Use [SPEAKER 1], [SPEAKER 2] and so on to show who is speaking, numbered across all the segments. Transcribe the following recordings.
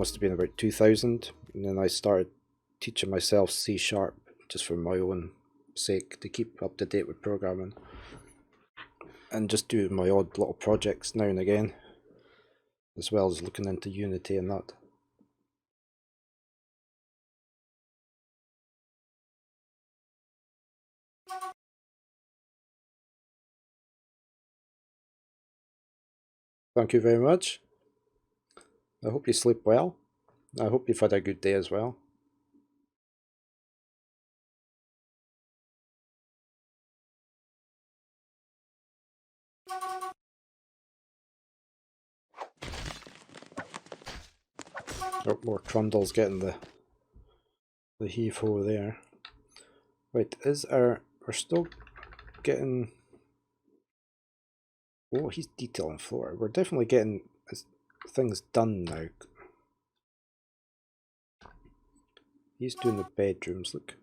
[SPEAKER 1] must have been about 2000, and then I started teaching myself C# just for my own sake, to keep up to date with programming, and just do my odd little projects now and again, as well as looking into Unity and that. Thank you very much. I hope you sleep well. I hope you've had a good day as well. Oh, more trundles getting the heave-ho there. Wait, we're still getting... Oh, he's detailing floor. We're definitely getting things done now. He's doing the bedrooms, look.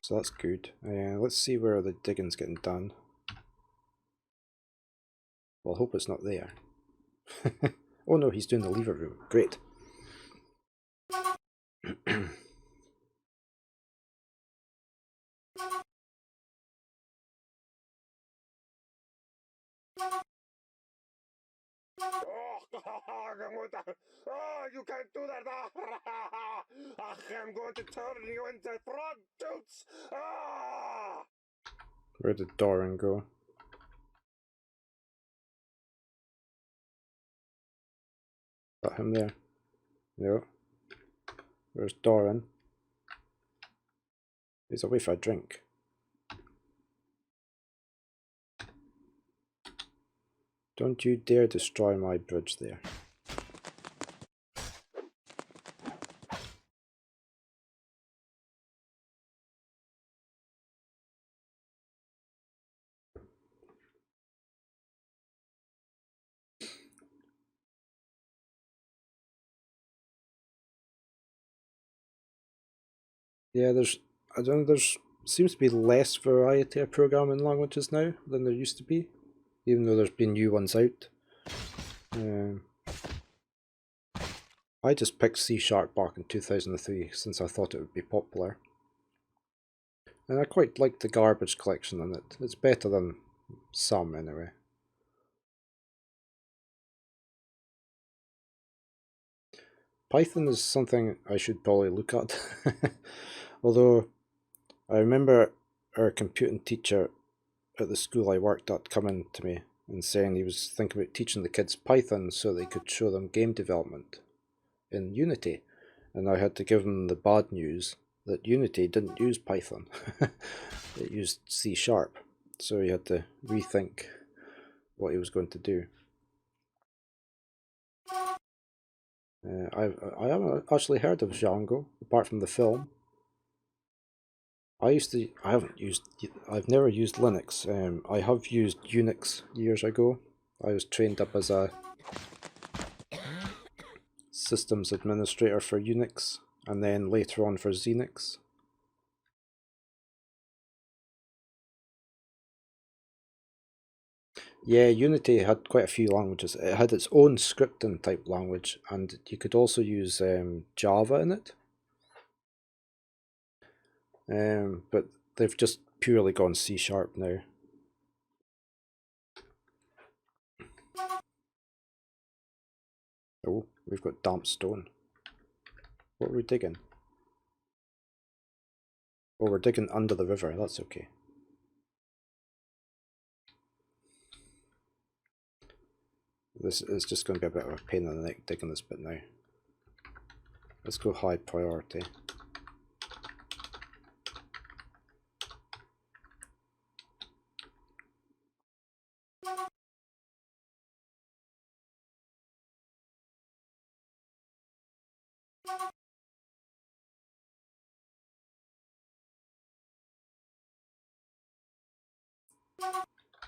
[SPEAKER 1] So that's good. Let's see where the digging's getting done. Well, I hope it's not there. Oh no, he's doing the lever room. Great.
[SPEAKER 2] Oh, you can't do that! I'm going to turn you into frog toots!
[SPEAKER 1] Where did Doran go? Got him there. No. Where's Doran? He's away for a drink. Don't you dare destroy my bridge there. Yeah, I don't know, there's seems to be less variety of programming languages now than there used to be, even though there's been new ones out. I just picked C# back in 2003 since I thought it would be popular. And I quite like the garbage collection in it. It's better than some anyway. Python is something I should probably look at. Although I remember our computing teacher at the school I worked at coming to me and saying he was thinking about teaching the kids Python so they could show them game development in Unity. And I had to give him the bad news that Unity didn't use Python. It used C#. So he had to rethink what he was going to do. I haven't actually heard of Django apart from the film. I've never used Linux. I have used Unix years ago. I was trained up as a systems administrator for Unix, and then later on for Xenix. Yeah, Unity had quite a few languages. It had its own scripting type language, and you could also use Java in it. But they've just purely gone C# now. Oh, we've got damp stone. What are we digging? Oh, we're digging under the river. That's okay. This is just going to be a bit of a pain in the neck digging this bit now. Let's go high priority.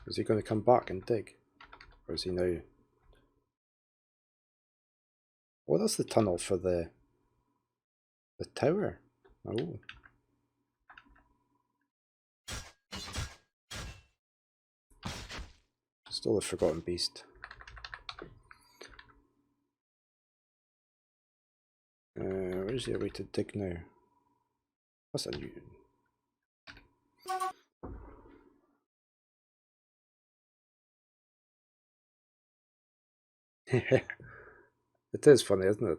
[SPEAKER 1] Is he going to come back and dig? Or is he now... Oh, that's the tunnel for the tower. Oh. Still the Forgotten Beast. Where's the way to dig now? That's a new... It is funny, isn't it?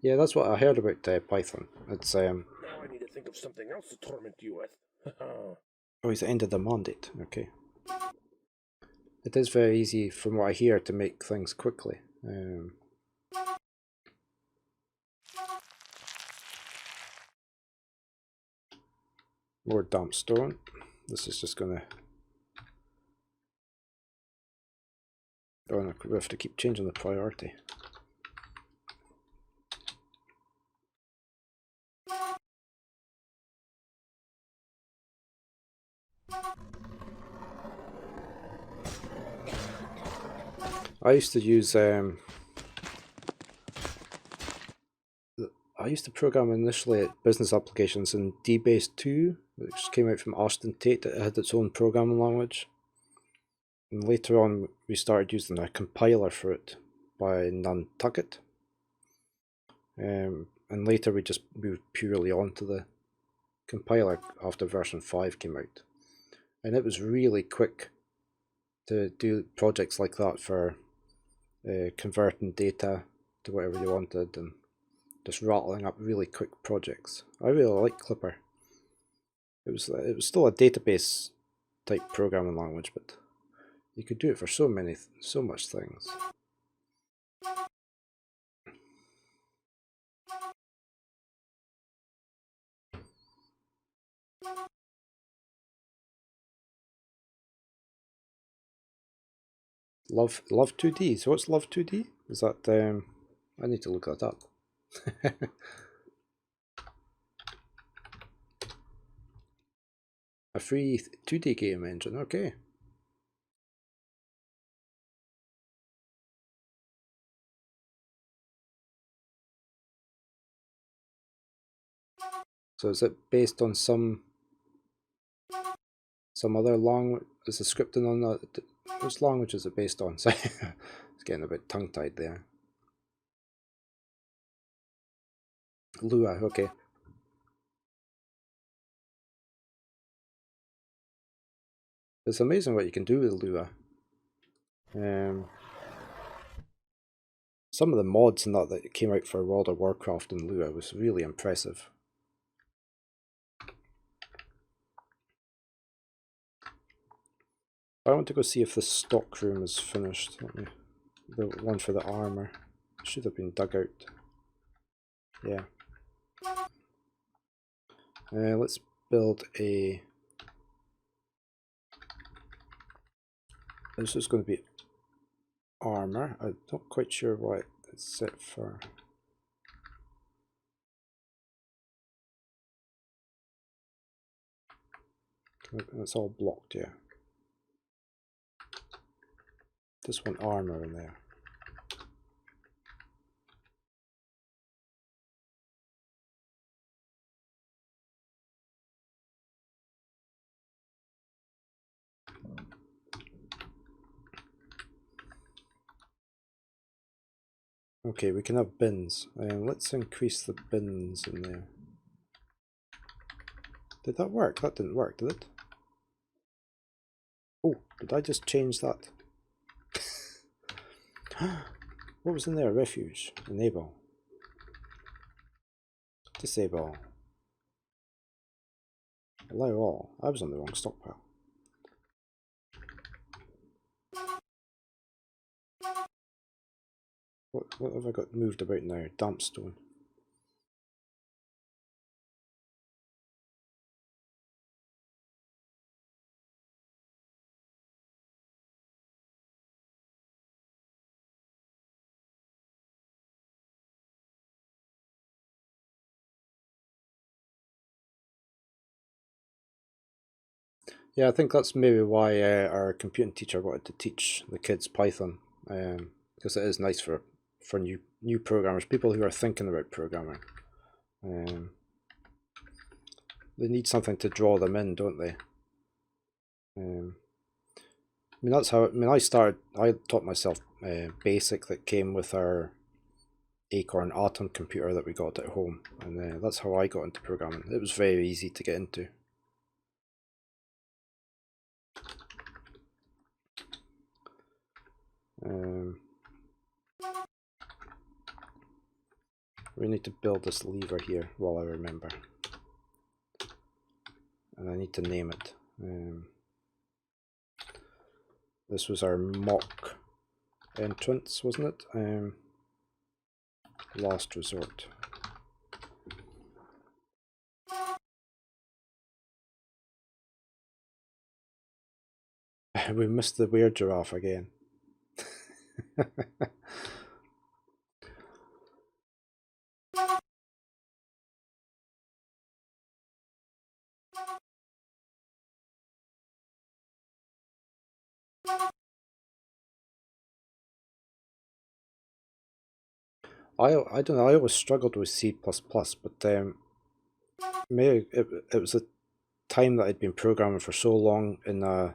[SPEAKER 1] Yeah, that's what I heard about Python. It's
[SPEAKER 2] Now I need to think of something else to torment you with.
[SPEAKER 1] oh, it's the end of the mandate. Okay. It is very easy, from what I hear, to make things quickly. More damp stone. This is just gonna... Oh, no, we have to keep changing the priority. I used to use I used to program initially at business applications in DBase 2, which came out from Austin Tate. It had its own programming language. And later on, we started using a compiler for it by Nantucket. And later we just moved purely onto the compiler after version 5 came out. And it was really quick to do projects like that for converting data to whatever you wanted and just rattling up really quick projects. I really like Clipper. It was still a database type programming language, but you could do it for so much things. Love 2D. So what's Love 2D? Is that I need to look that up. A free 2D game engine. Okay. So is it based on some other language? Is the scripting on that? Which language is it based on? Sorry, it's getting a bit tongue-tied there. Lua, okay. It's amazing what you can do with Lua. Some of the mods and that came out for World of Warcraft and Lua was really impressive. I want to go see if the stock room is finished. The one for the armor should have been dug out. Yeah. Let's build a... This is going to be armor. I'm not quite sure what it's set for. It's all blocked, yeah. Just want armor in there. Okay, we can have bins. Let's increase the bins in there. Did that work? That didn't work, did it? Oh, did I just change that? What was in there? Refuge. Enable. Disable. Allow all. I was on the wrong stockpile. What have I got moved about now? Damp stone. Yeah, I think that's maybe why our computing teacher wanted to teach the kids Python, because it is nice for new programmers, people who are thinking about programming. they need something to draw them in, don't they? I mean, that's how. I mean, I taught myself BASIC that came with our Acorn Atom computer that we got at home, and that's how I got into programming. It was very easy to get into. We need to build this lever here while I remember, and I need to name it. This was our mock entrance, wasn't it? Last resort. We missed the weird giraffe again. I don't know, I always struggled with C++, but maybe it was a time that I'd been programming for so long in a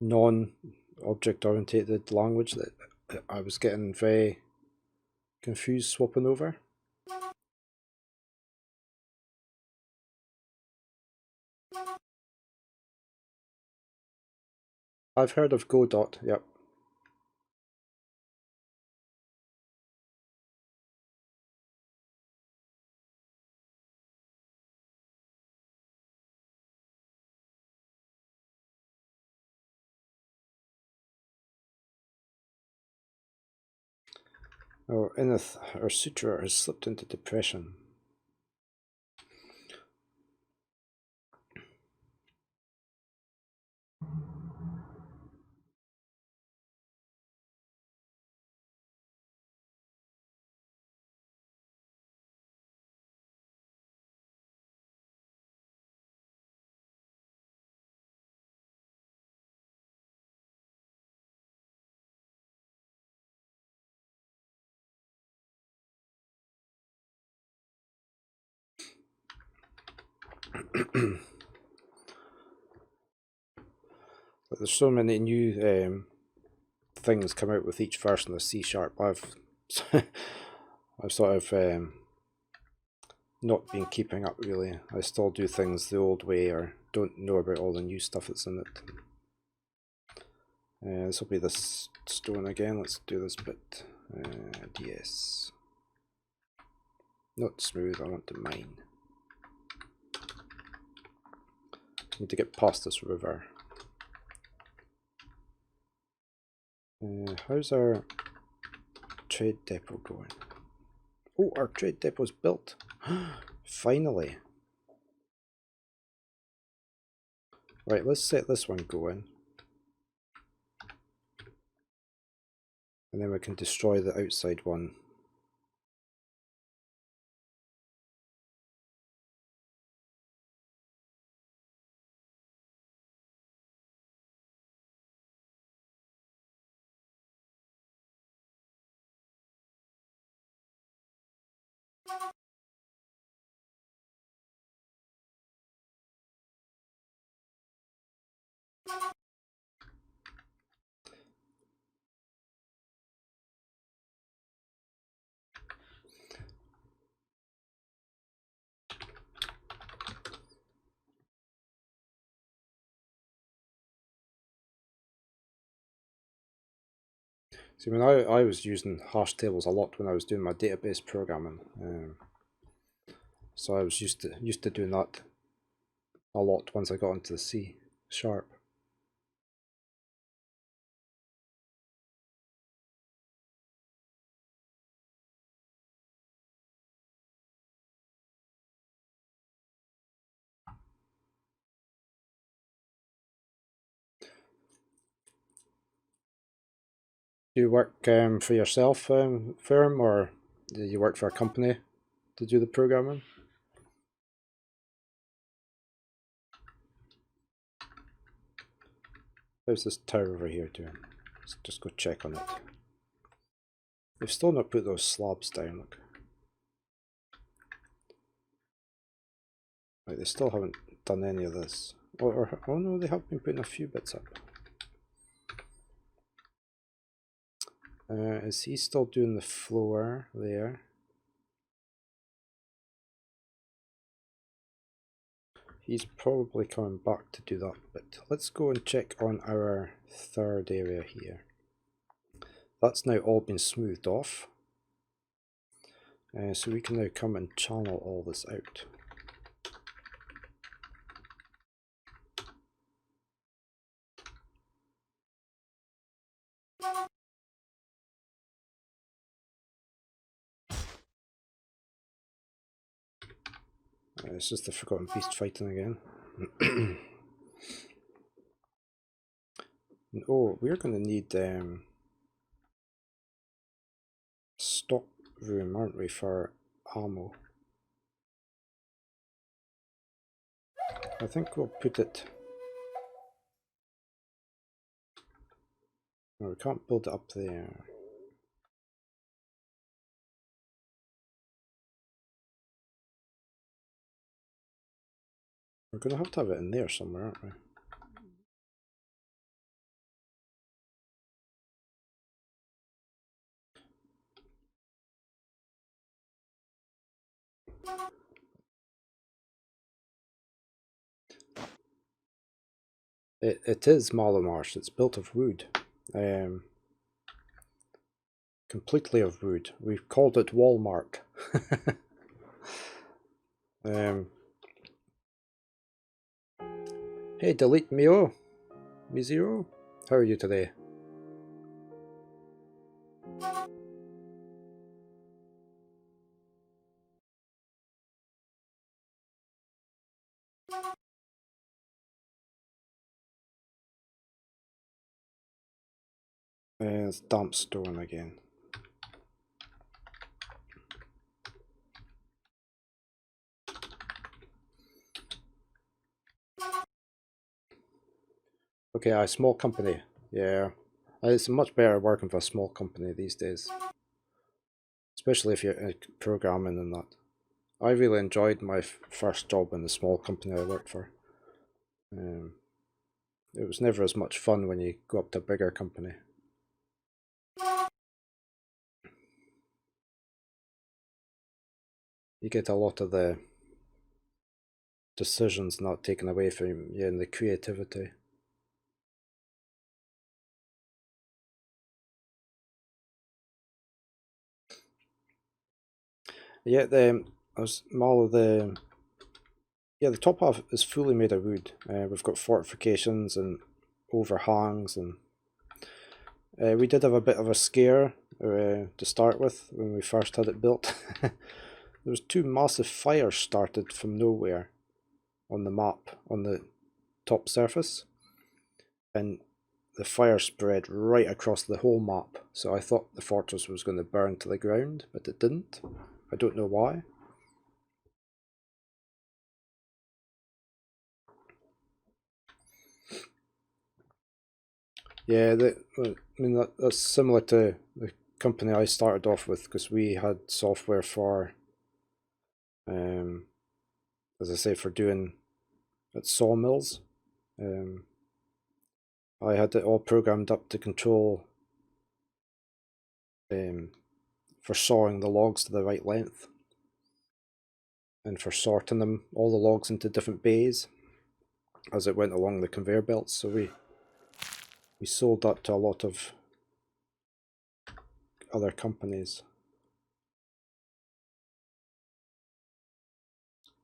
[SPEAKER 1] non-object oriented language that I was getting very confused swapping over. I've heard of Godot, yep. Oh, Ineth, our suturer, has slipped into depression. But there's so many new things come out with each version of C#. I've sort of not been keeping up really. I still do things the old way or don't know about all the new stuff that's in it. This will be this stone again. Let's do this bit. DS. Not smooth, I want to mine. Need to get past this river. How's our trade depot going? Oh, our trade depot's built. Finally. Right, let's set this one going. And then we can destroy the outside one. See, when I was using hash tables a lot when I was doing my database programming, so I was used to doing that a lot once I got into the C#. Do you work for yourself, firm, or do you work for a company to do the programming? How's this tower over here doing? Let's just go check on it. They've still not put those slabs down, look. Like, they still haven't done any of this. Oh no, they have been putting a few bits up. Is he still doing the floor there? He's probably coming back to do that bit. Let's go and check on our third area here. That's now all been smoothed off. So we can now come and channel all this out. It's just the Forgotten Beast fighting again. Oh, we're going to need stock room, aren't we, for ammo? I think we'll put it... No, we can't build it up there. We're going to have it in there somewhere, aren't we? It is Marsh. It's built of wood. Completely of wood. We've called it Walmart. Hey, delete Mio. Mizero. How are you today? It's damp stone again. Okay, a small company. Yeah. It's much better working for a small company these days. Especially if you're programming and that. I really enjoyed my first job in the small company I worked for. It was never as much fun when you go up to a bigger company. You get a lot of the decisions not taken away from you and the creativity. Yeah, the top half is fully made of wood. We've got fortifications and overhangs, and we did have a bit of a scare to start with when we first had it built. There was 2 massive fires started from nowhere on the map, on the top surface, and the fire spread right across the whole map. So I thought the fortress was going to burn to the ground, but it didn't. I don't know why. Yeah, that's similar to the company I started off with, because we had software for, as I say, for doing at sawmills. I had it all programmed up to control for sawing the logs to the right length, and for sorting them, all the logs into different bays as it went along the conveyor belts. So we sold that to a lot of other companies.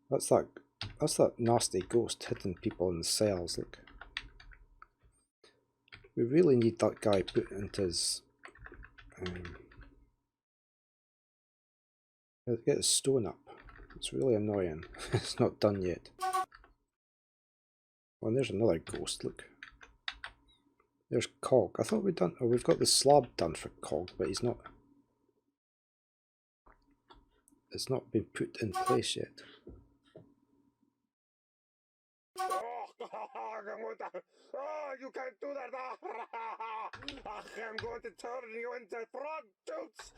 [SPEAKER 1] That's that nasty ghost hitting people in the cells. Look, we really need that guy put into his get his stone up. It's really annoying. It's not done yet. Oh, and there's another ghost. Look, there's Cog. I thought we'd done. Oh, we've got the slab done for Cog, but he's not. It's not been put in place yet.
[SPEAKER 2] Oh, you can't do that! I'm going to turn you into frog toots!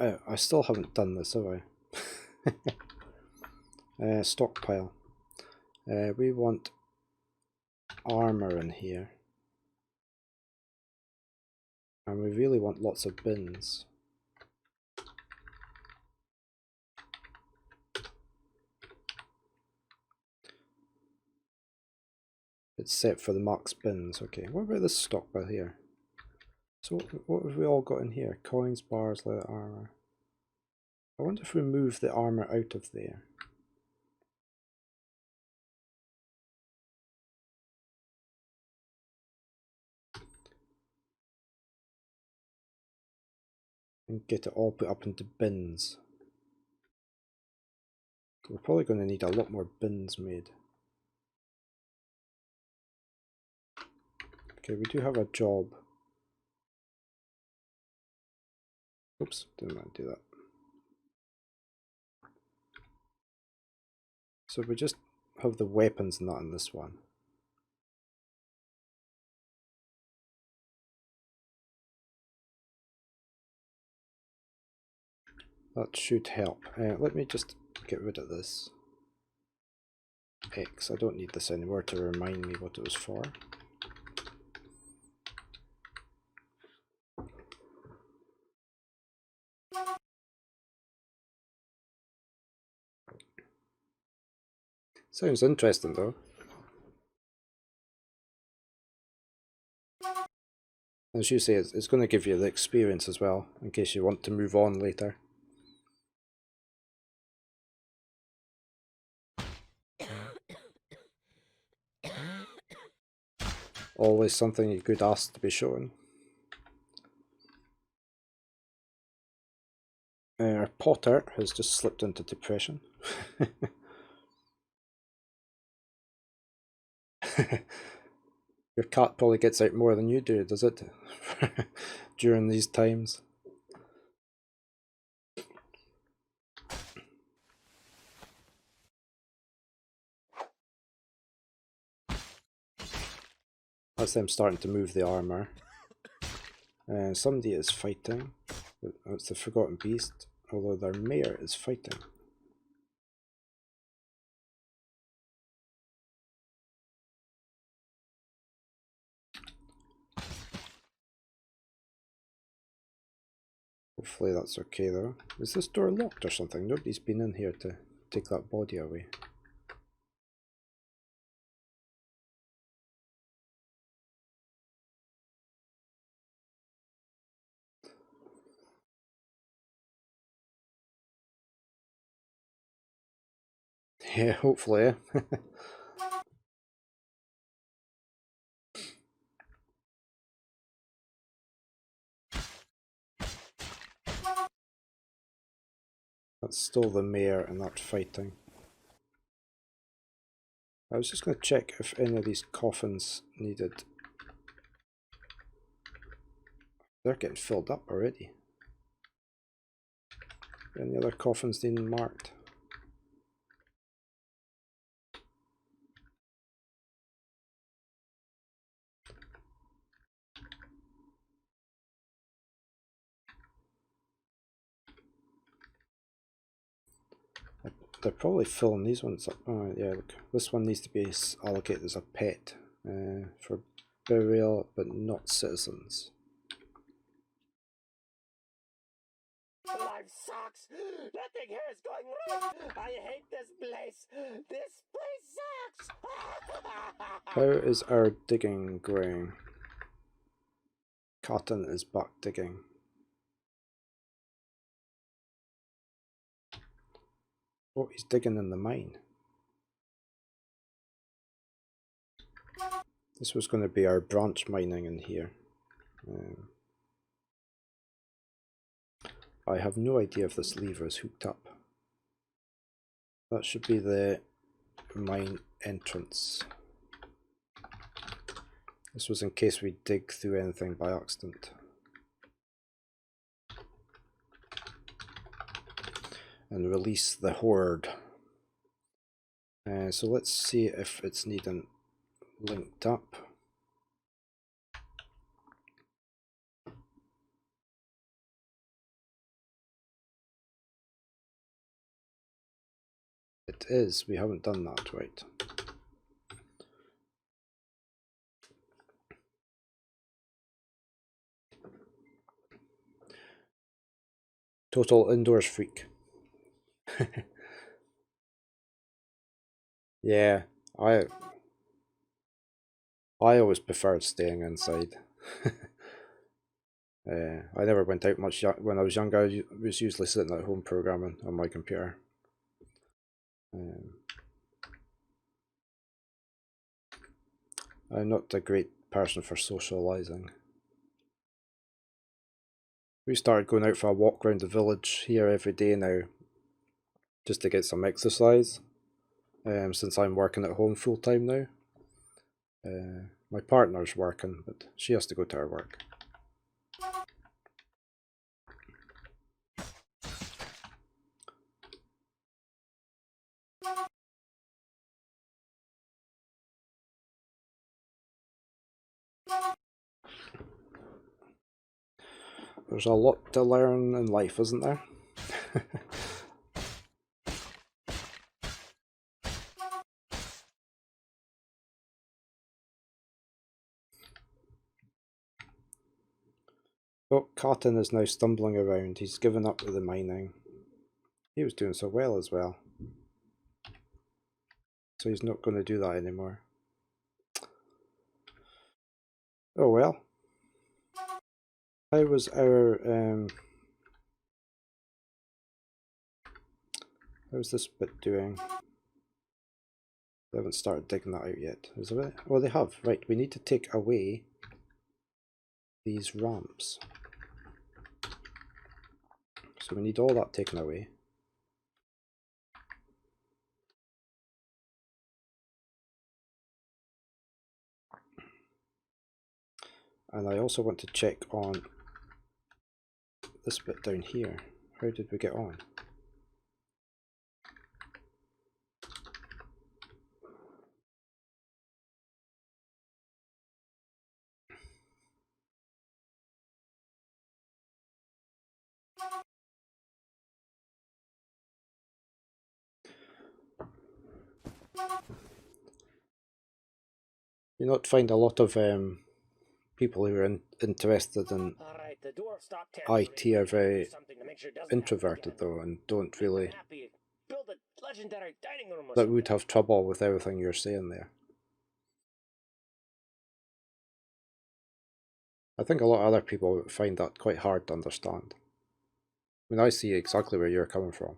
[SPEAKER 1] I still haven't done this, have I? Stockpile. We want armor in here. And we really want lots of bins. It's set for the max bins. Okay, what about this stockpile here? So what have we all got in here? Coins, bars, leather armor. I wonder if we move the armor out of there. And get it all put up into bins. We're probably going to need a lot more bins made. Okay, we do have a job. Oops, didn't want to do that. So we just have the weapons and that in this one. That should help. Let me just get rid of this. X, I don't need this anymore to remind me what it was for. Sounds interesting though. As you say, it's going to give you the experience as well, in case you want to move on later. Always something you could ask to be shown. Our Potter has just slipped into depression. Your cat probably gets out more than you do, does it? During these times. That's them starting to move the armor. Somebody is fighting. It's the Forgotten Beast, although their mayor is fighting. Hopefully that's okay though. Is this door locked or something? Nobody's been in here to take that body away. Yeah, hopefully. That's still the mayor and that fighting. I was just going to check if any of these coffins needed. They're getting filled up already. Any other coffins needing marked? They're probably filling these ones up. Oh yeah, look. This one needs to be allocated as a pet for burial, but not citizens.
[SPEAKER 2] Life sucks. Nothing here is going right. I hate this place. This place sucks.
[SPEAKER 1] How is our digging going? Cotton is back digging. Oh, he's digging in the mine. This was going to be our branch mining in here. I have no idea if this lever is hooked up. That should be the mine entrance. This was in case we dig through anything by accident. And release the horde. So let's see if it's needing linked up. It is. We haven't done that, right? Total indoors freak. Yeah, I always preferred staying inside. I never went out much when I was younger. I was usually sitting at home programming on my computer. I'm not a great person for socialising. We started going out for a walk around the village here every day now, just to get some exercise. Since I'm working at home full time now. My partner's working, but she has to go to her work. There's a lot to learn in life, isn't there? Oh, Cotton is now stumbling around. He's given up with the mining. He was doing so well as well. So he's not going to do that anymore. Oh well. How was our how's this bit doing? They haven't started digging that out yet. Is it? Oh, they have. Right, we need to take away these ramps. So we need all that taken away. And I also want to check on this bit down here. How did we get on? You not find a lot of people who are interested in
[SPEAKER 2] Alright, the dwarf stopped terribly.
[SPEAKER 1] IT are very
[SPEAKER 2] Something to make sure it doesn't
[SPEAKER 1] introverted
[SPEAKER 2] happen again.
[SPEAKER 1] though, and don't
[SPEAKER 2] Make them
[SPEAKER 1] really,
[SPEAKER 2] happy. Build a legendary dining room or
[SPEAKER 1] that
[SPEAKER 2] something.
[SPEAKER 1] would have trouble with everything you're saying there. I think a lot of other people find that quite hard to understand. I mean, I see exactly where you're coming from.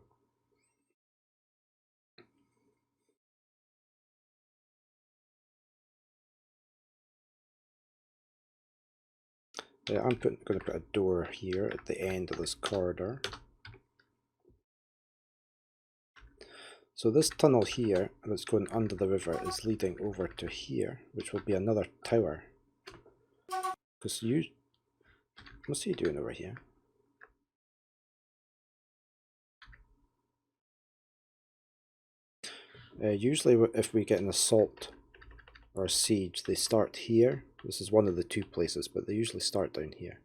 [SPEAKER 1] Yeah, I'm going to put a door here at the end of this corridor. So this tunnel here, that's going under the river, is leading over to here, which will be another tower. Because you... What's he doing over here? Usually if we get an assault or a siege, they start here. This is one of the two places, but they usually start down here.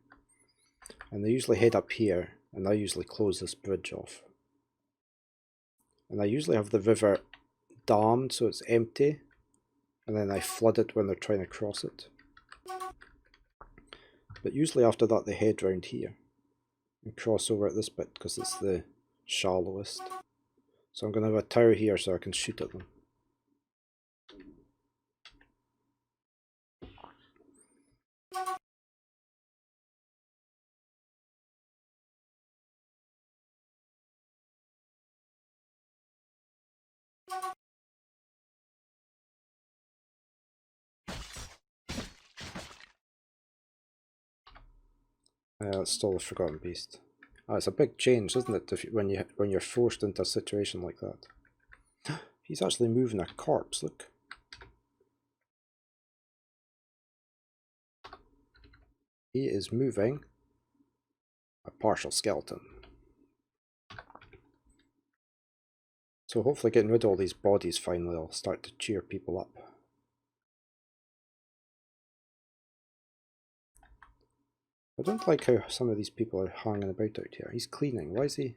[SPEAKER 1] And they usually head up here, and I usually close this bridge off. And I usually have the river dammed so it's empty, and then I flood it when they're trying to cross it. But usually after that they head round here and cross over at this bit because it's the shallowest. So I'm going to have a tower here so I can shoot at them. That's still the Forgotten Beast. It's a big change, isn't it, if when you're forced into a situation like that. He's actually moving a corpse, look. He is moving a partial skeleton. So hopefully getting rid of all these bodies finally will start to cheer people up. I don't like how some of these people are hanging about out here. He's cleaning. Why is he...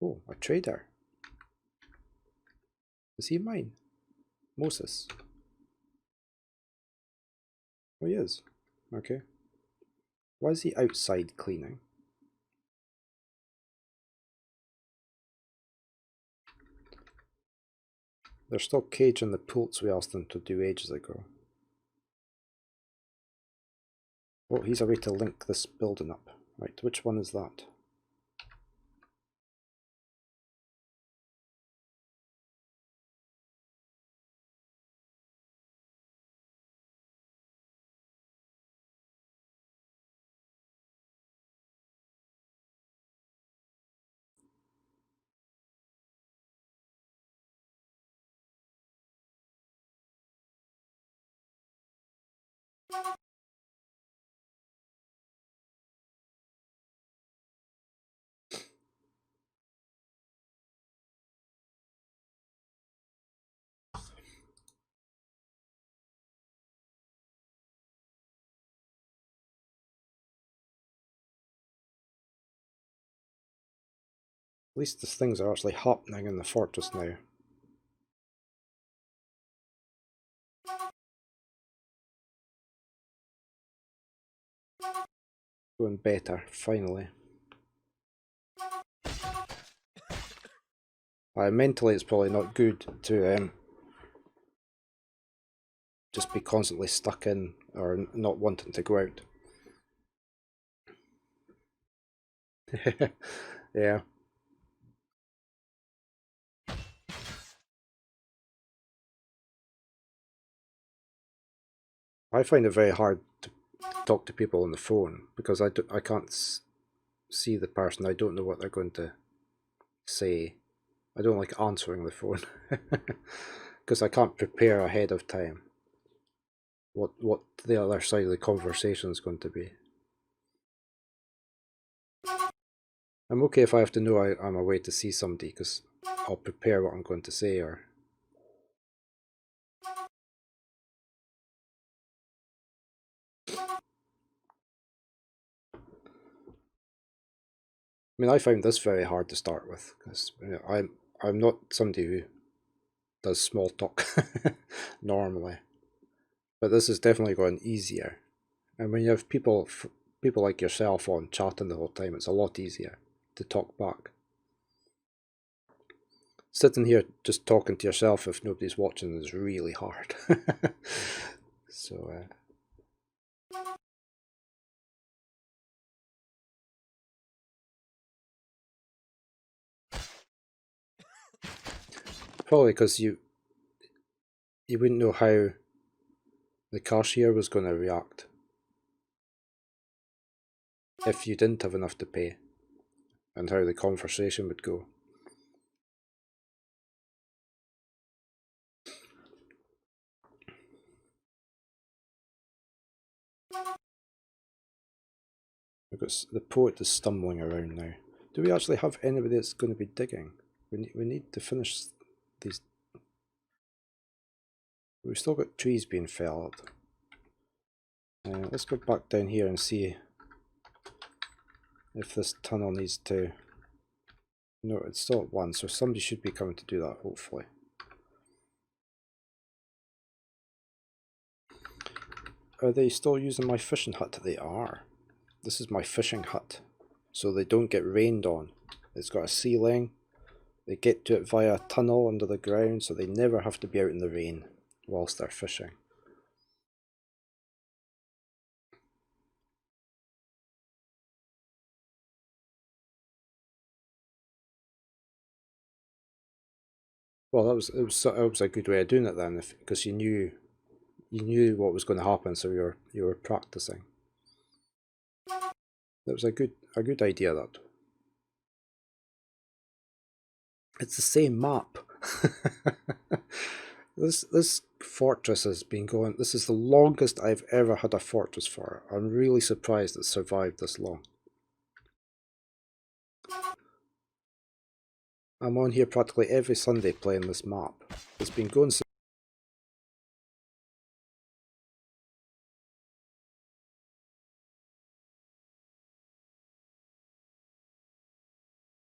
[SPEAKER 1] Oh, a trader. Is he mine? Moses. Oh, he is. Okay. Why is he outside cleaning? There's still cage in the pults we asked him to do ages ago. Oh, he's a way to link this building up. Right, which one is that? At least these things are actually happening in the fortress now. Going better, finally. Mentally it's probably not good to just be constantly stuck in or not wanting to go out. Yeah. I find it very hard to talk to people on the phone because I can't see the person. I don't know what they're going to say. I don't like answering the phone because I can't prepare ahead of time what the other side of the conversation is going to be. I'm okay if I have to know I'm away to see somebody because I'll prepare what I'm going to say. Or I mean, I found this very hard to start with because I'm not somebody who does small talk normally, but this has definitely gotten easier. And when you have people like yourself on chatting the whole time, it's a lot easier to talk back. Sitting here just talking to yourself if nobody's watching is really hard. So probably because you wouldn't know how the cashier was going to react if you didn't have enough to pay, and how the conversation would go. Because the poet is stumbling around now. Do we actually have anybody that's going to be digging? We need to finish these. We've still got trees being felled. Let's go back down here and see if this tunnel needs to... No, it's still at 1, so somebody should be coming to do that, hopefully. Are they still using my fishing hut? They are. This is my fishing hut, so they don't get rained on. It's got a ceiling. They get to it via a tunnel under the ground, so they never have to be out in the rain whilst they're fishing. Well, it was a good way of doing it then, because you knew what was going to happen, so you were practicing. That was a good idea. That it's the same map. This fortress has been going. This is the longest I've ever had a fortress for. I'm really surprised it survived this long. I'm on here practically every Sunday playing this map. It's been going since